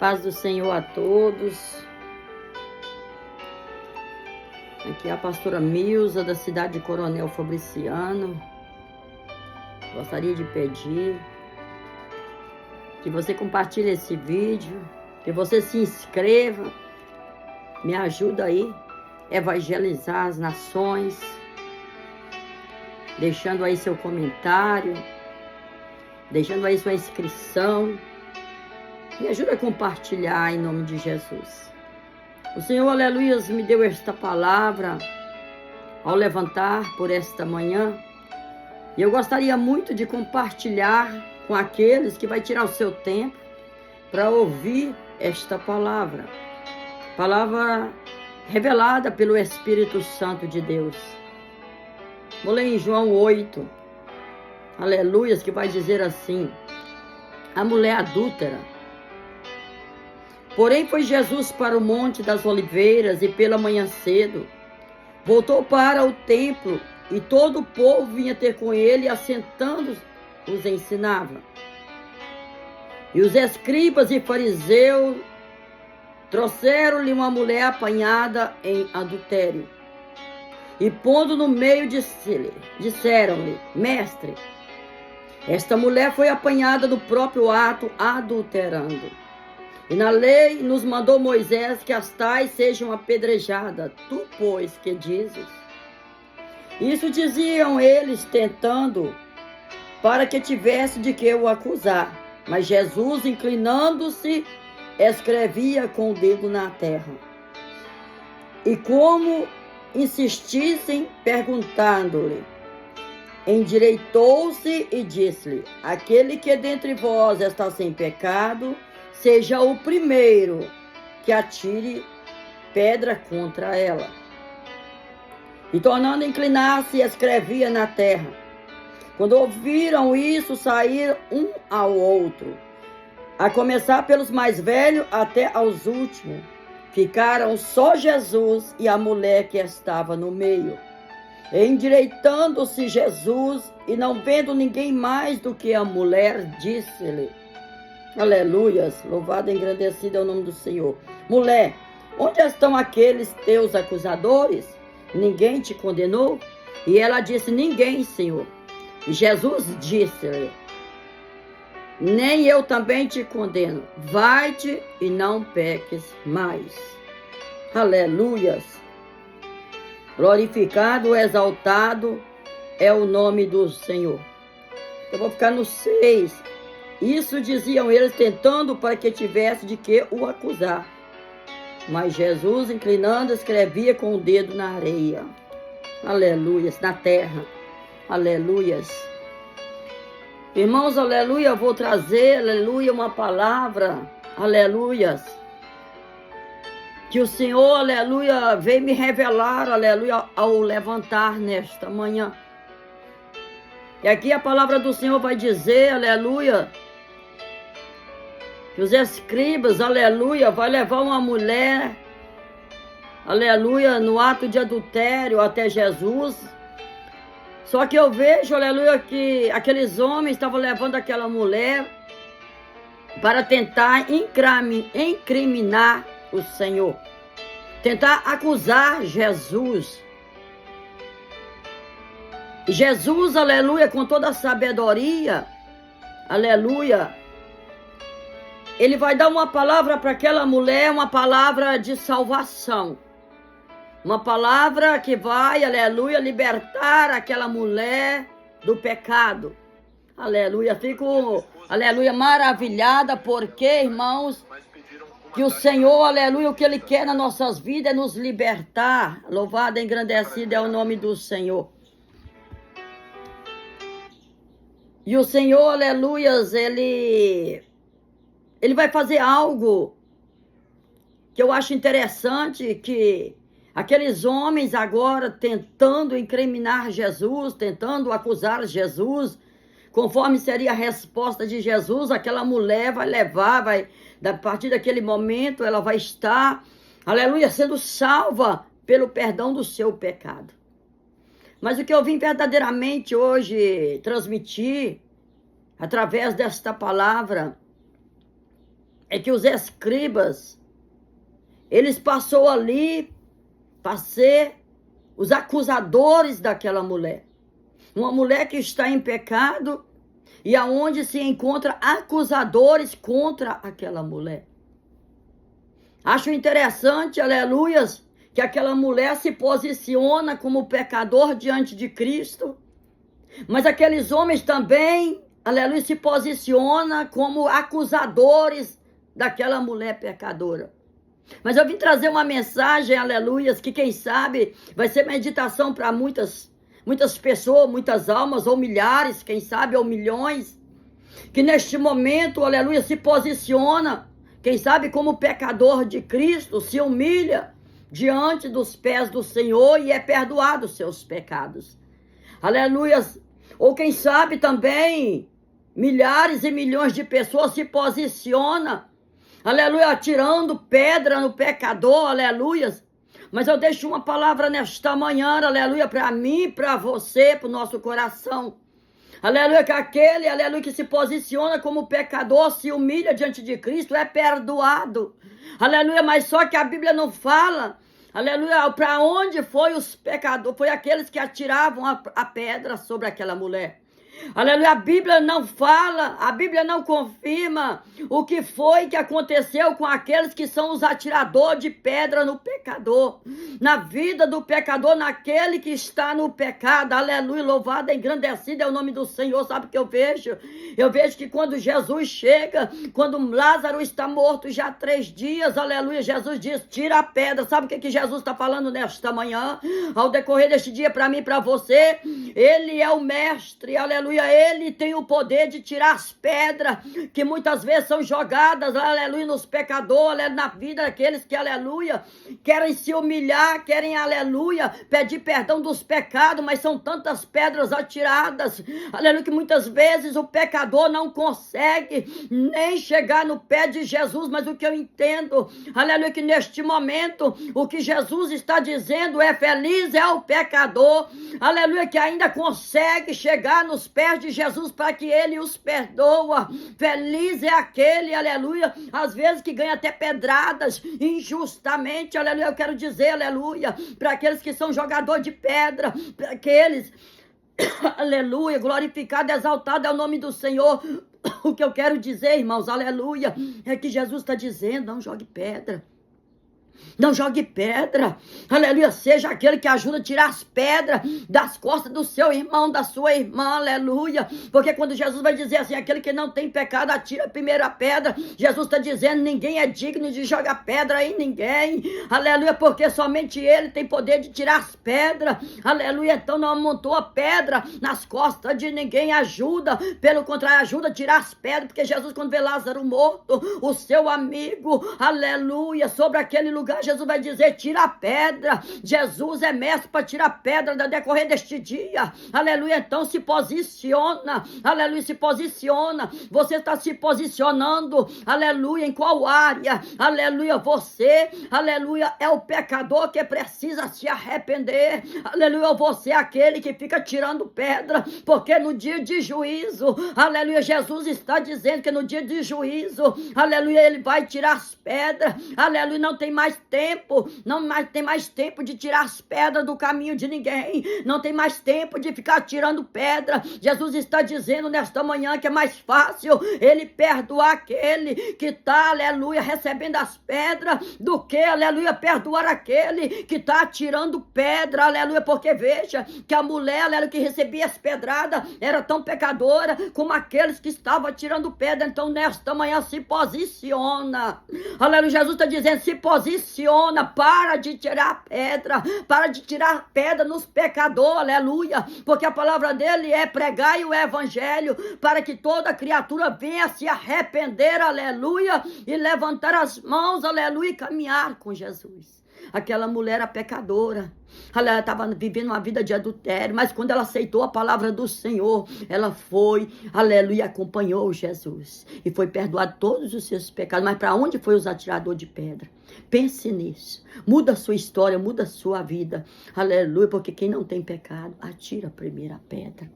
Paz do Senhor a todos. Aqui é a pastora Milza, da cidade de Coronel Fabriciano. Gostaria de pedir que você compartilhe esse vídeo, que você se inscreva, me ajuda aí a evangelizar as nações, deixando aí seu comentário, deixando aí sua inscrição. Me ajuda a compartilhar em nome de Jesus. O Senhor, aleluia, me deu esta palavra ao levantar por esta manhã. E eu gostaria muito de compartilhar com aqueles que vai tirar o seu tempo para ouvir esta palavra. Palavra revelada pelo Espírito Santo de Deus. Vou ler em João 8, aleluia, que vai dizer assim: a mulher adúltera. Porém foi Jesus para o Monte das Oliveiras e pela manhã cedo voltou para o templo e todo o povo vinha ter com ele e assentando os ensinava. E os escribas e fariseus trouxeram-lhe uma mulher apanhada em adultério. E pondo no meio disseram-lhe: Mestre, esta mulher foi apanhada no próprio ato adulterando. E na lei nos mandou Moisés que as tais sejam apedrejadas. Tu, pois, que dizes? Isso diziam eles, tentando, para que tivesse de que o acusar. Mas Jesus, inclinando-se, escrevia com o dedo na terra. E como insistissem, perguntando-lhe, endireitou-se e disse-lhe: aquele que dentre vós está sem pecado, seja o primeiro que atire pedra contra ela. E tornando a inclinar-se, escrevia na terra. Quando ouviram isso, saíram um ao outro, a começar pelos mais velhos até aos últimos. Ficaram só Jesus e a mulher que estava no meio. Endireitando-se Jesus e não vendo ninguém mais do que a mulher, disse-lhe: aleluias, louvado e engrandecido é o nome do Senhor. Mulher, onde estão aqueles teus acusadores? Ninguém te condenou? E ela disse: ninguém, Senhor. E Jesus disse-lhe: nem eu também te condeno. Vai-te e não peques mais. Aleluias. Glorificado, exaltado é o nome do Senhor. Eu vou ficar no 6. Isso diziam eles, tentando para que tivesse de que o acusar. Mas Jesus, inclinando, escrevia com o dedo na areia. Aleluias, na terra. Aleluias. Irmãos, aleluia, eu vou trazer, aleluia, uma palavra. Aleluias. Que o Senhor, aleluia, veio me revelar, aleluia, ao levantar nesta manhã. E aqui a palavra do Senhor vai dizer, aleluia, que os escribas, aleluia, vai levar uma mulher, aleluia, no ato de adultério até Jesus. Só que eu vejo, aleluia, que aqueles homens estavam levando aquela mulher para tentar incriminar o Senhor, tentar acusar Jesus. Jesus, aleluia, com toda a sabedoria, aleluia, ele vai dar uma palavra para aquela mulher, uma palavra de salvação. Uma palavra que vai, aleluia, libertar aquela mulher do pecado. Aleluia, fico, aleluia, maravilhada, porque, irmãos, que o Senhor, aleluia, o que Ele quer nas nossas vidas é nos libertar. Louvado e engrandecido é o nome do Senhor. E o Senhor, aleluias, Ele vai fazer algo que eu acho interessante, que aqueles homens agora tentando incriminar Jesus, tentando acusar Jesus, conforme seria a resposta de Jesus, aquela mulher vai levar, a partir daquele momento, ela vai estar, aleluia, sendo salva pelo perdão do seu pecado. Mas o que eu vim verdadeiramente hoje transmitir, através desta palavra, é que os escribas, eles passou ali para ser os acusadores daquela mulher. Uma mulher que está em pecado e aonde se encontra acusadores contra aquela mulher. Acho interessante, aleluias, que aquela mulher se posiciona como pecador diante de Cristo, mas aqueles homens também, aleluia, se posicionam como acusadores daquela mulher pecadora. Mas eu vim trazer uma mensagem, aleluias, que quem sabe vai ser meditação para muitas pessoas, muitas almas, ou milhares, quem sabe, ou milhões, que neste momento, aleluia, se posiciona, quem sabe como pecador de Cristo, se humilha diante dos pés do Senhor e é perdoado os seus pecados. Aleluia. Ou quem sabe também, milhares e milhões de pessoas se posicionam, aleluia, atirando pedra no pecador, aleluia. Mas eu deixo uma palavra nesta manhã, aleluia, para mim, para você, para o nosso coração. Aleluia, que aquele, aleluia, que se posiciona como pecador, se humilha diante de Cristo, é perdoado. Aleluia, mas só que a Bíblia não fala, aleluia, para onde foi os pecadores, foi aqueles que atiravam a pedra sobre aquela mulher. Aleluia, a Bíblia não fala, a Bíblia não confirma o que foi que aconteceu com aqueles que são os atiradores de pedra no pecador, na vida do pecador, naquele que está no pecado. Aleluia, louvado, engrandecido é o nome do Senhor. Sabe o que eu vejo? Eu vejo que quando Jesus chega, quando Lázaro está morto já há 3 dias, aleluia, Jesus diz, tira a pedra. Sabe o que Jesus está falando nesta manhã? Ao decorrer deste dia, para mim e para você, Ele é o mestre, aleluia. Ele tem o poder de tirar as pedras que muitas vezes são jogadas, aleluia, nos pecadores, na vida daqueles que, aleluia, querem se humilhar, querem, aleluia, pedir perdão dos pecados, mas são tantas pedras atiradas, aleluia, que muitas vezes o pecador não consegue nem chegar no pé de Jesus. Mas o que eu entendo, aleluia, que neste momento o que Jesus está dizendo é: feliz é o pecador, aleluia, que ainda consegue chegar nos pés de Jesus para que Ele os perdoa. Feliz é aquele, aleluia, às vezes que ganha até pedradas injustamente, aleluia. Eu quero dizer, aleluia, para aqueles que são jogadores de pedra, para aqueles, aleluia, glorificado, exaltado é o nome do Senhor. O que eu quero dizer, irmãos, aleluia, é que Jesus está dizendo: não jogue pedra. Não jogue pedra, aleluia, seja aquele que ajuda a tirar as pedras das costas do seu irmão, da sua irmã, aleluia, porque quando Jesus vai dizer assim, aquele que não tem pecado atira a primeira pedra, Jesus está dizendo, ninguém é digno de jogar pedra em ninguém, aleluia, porque somente Ele tem poder de tirar as pedras, aleluia. Então não amontou a pedra nas costas de ninguém, ajuda, pelo contrário, ajuda a tirar as pedras, porque Jesus, quando vê Lázaro morto, o seu amigo, aleluia, sobre aquele lugar, Jesus vai dizer, tira a pedra. Jesus é mestre para tirar a pedra no decorrer deste dia, aleluia. Então se posiciona, aleluia, se posiciona. Você está se posicionando, aleluia, em qual área? Aleluia, você, aleluia, é o pecador que precisa se arrepender, aleluia. Você é aquele que fica tirando pedra, porque no dia de juízo, aleluia, Jesus está dizendo que no dia de juízo, aleluia, Ele vai tirar as pedras, aleluia. Não tem mais tempo, tem mais tempo de tirar as pedras do caminho de ninguém, não tem mais tempo de ficar tirando pedra. Jesus está dizendo nesta manhã que é mais fácil Ele perdoar aquele que está, aleluia, recebendo as pedras, do que, aleluia, perdoar aquele que está tirando pedra, aleluia, porque veja que a mulher, aleluia, que recebia as pedradas, era tão pecadora como aqueles que estavam tirando pedra. Então nesta manhã se posiciona, aleluia. Jesus está dizendo, se posiciona, para de tirar pedra, para de tirar pedra nos pecadores, aleluia, porque a palavra dele é pregar o evangelho, para que toda criatura venha se arrepender, aleluia, e levantar as mãos, aleluia, e caminhar com Jesus. Aquela mulher era pecadora, ela estava vivendo uma vida de adultério, mas quando ela aceitou a palavra do Senhor, ela foi, aleluia, acompanhou Jesus e foi perdoado todos os seus pecados. Mas para onde foi os atiradores de pedra? Pense nisso, muda a sua história, muda a sua vida, aleluia, porque quem não tem pecado, atira a primeira pedra.